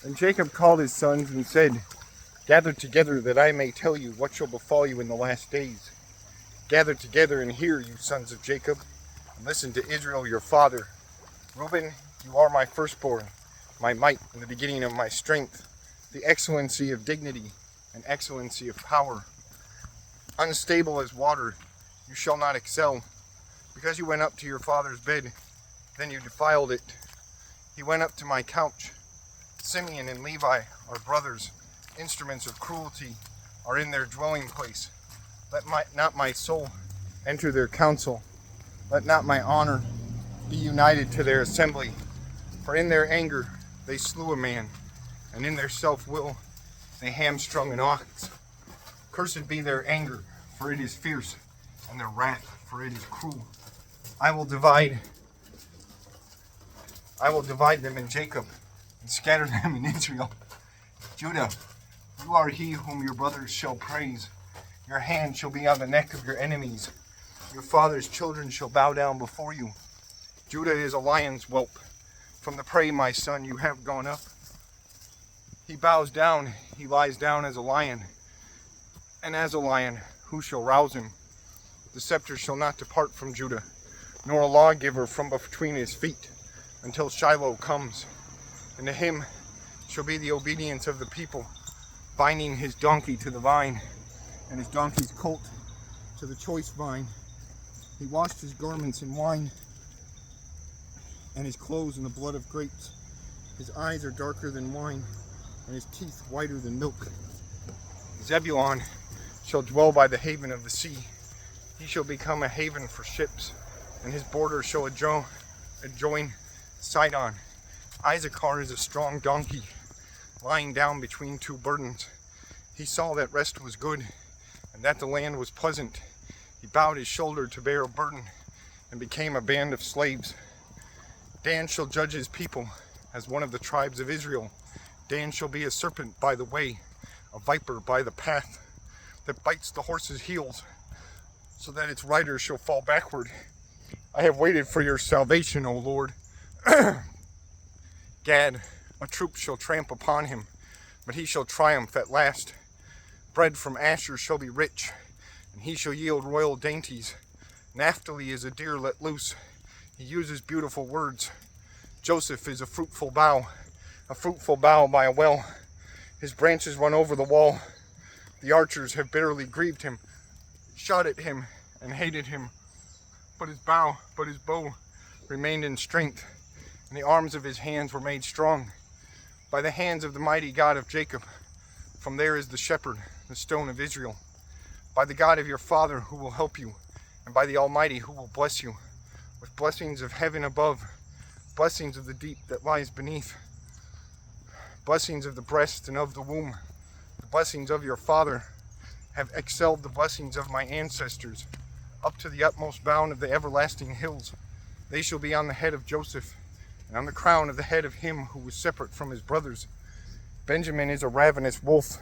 And Jacob called his sons and said, Gather together that I may tell you what shall befall you in the last days. Gather together and hear, you sons of Jacob, and listen to Israel your father. Reuben, you are my firstborn, my might and the beginning of my strength, the excellency of dignity and excellency of power. Unstable as water, you shall not excel. Because you went up to your father's bed, then you defiled it. He went up to my couch. Simeon and Levi are brothers. Instruments of cruelty are in their dwelling place. Let not my soul enter their council. Let not my honor be united to their assembly. For in their anger they slew a man, and in their self-will they hamstrung an ox. Cursed be their anger, for it is fierce, and their wrath, for it is cruel. I will divide them in Jacob, and scatter them in Israel. Judah, you are he whom your brothers shall praise. Your hand shall be on the neck of your enemies. Your father's children shall bow down before you. Judah is a lion's whelp. From the prey, my son, you have gone up. He bows down, he lies down as a lion. And as a lion, who shall rouse him? The scepter shall not depart from Judah, nor a lawgiver from between his feet, until Shiloh comes. And to him shall be the obedience of the people, binding his donkey to the vine, and his donkey's colt to the choice vine. He washed his garments in wine, and his clothes in the blood of grapes. His eyes are darker than wine, and his teeth whiter than milk. Zebulun shall dwell by the haven of the sea. He shall become a haven for ships, and his border shall adjoin Sidon. Issachar is a strong donkey, lying down between two burdens. He saw that rest was good, and that the land was pleasant. He bowed his shoulder to bear a burden, and became a band of slaves. Dan shall judge his people as one of the tribes of Israel. Dan shall be a serpent by the way, a viper by the path, that bites the horse's heels, so that its rider shall fall backward. I have waited for your salvation, O Lord. Gad, a troop shall tramp upon him, but he shall triumph at last. Bread from Asher shall be rich, and he shall yield royal dainties. Naphtali is a deer let loose. He uses beautiful words. Joseph is a fruitful bough by a well. His branches run over the wall. The archers have bitterly grieved him, shot at him, and hated him. But his bow remained in strength, and the arms of his hands were made strong by the hands of the mighty God of Jacob. From there is the shepherd, the stone of Israel, by the God of your father who will help you, and by the Almighty who will bless you, with blessings of heaven above, blessings of the deep that lies beneath, blessings of the breast and of the womb. The blessings of your father have excelled the blessings of my ancestors, up to the utmost bound of the everlasting hills. They shall be on the head of Joseph, and on the crown of the head of him who was separate from his brothers. Benjamin is a ravenous wolf.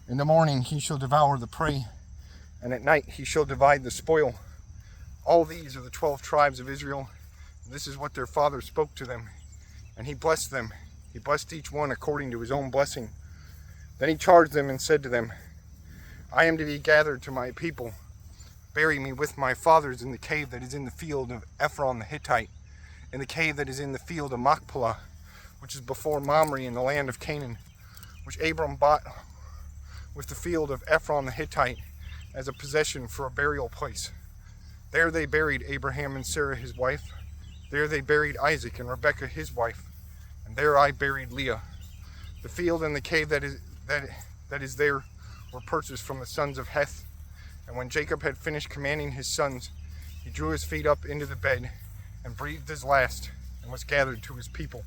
In the morning he shall devour the prey, and at night he shall divide the spoil. All these are the 12 tribes of Israel. This is what their father spoke to them, and he blessed them. He blessed each one according to his own blessing. Then he charged them and said to them, I am to be gathered to my people. Bury me with my fathers in the cave that is in the field of Ephron the Hittite, in the cave that is in the field of Machpelah, which is before Mamre in the land of Canaan, which Abram bought with the field of Ephron the Hittite as a possession for a burial place. There they buried Abraham and Sarah his wife. There they buried Isaac and Rebekah his wife. And there I buried Leah. The field and the cave that is there were purchased from the sons of Heth. And when Jacob had finished commanding his sons, he drew his feet up into the bed and breathed his last and was gathered to his people.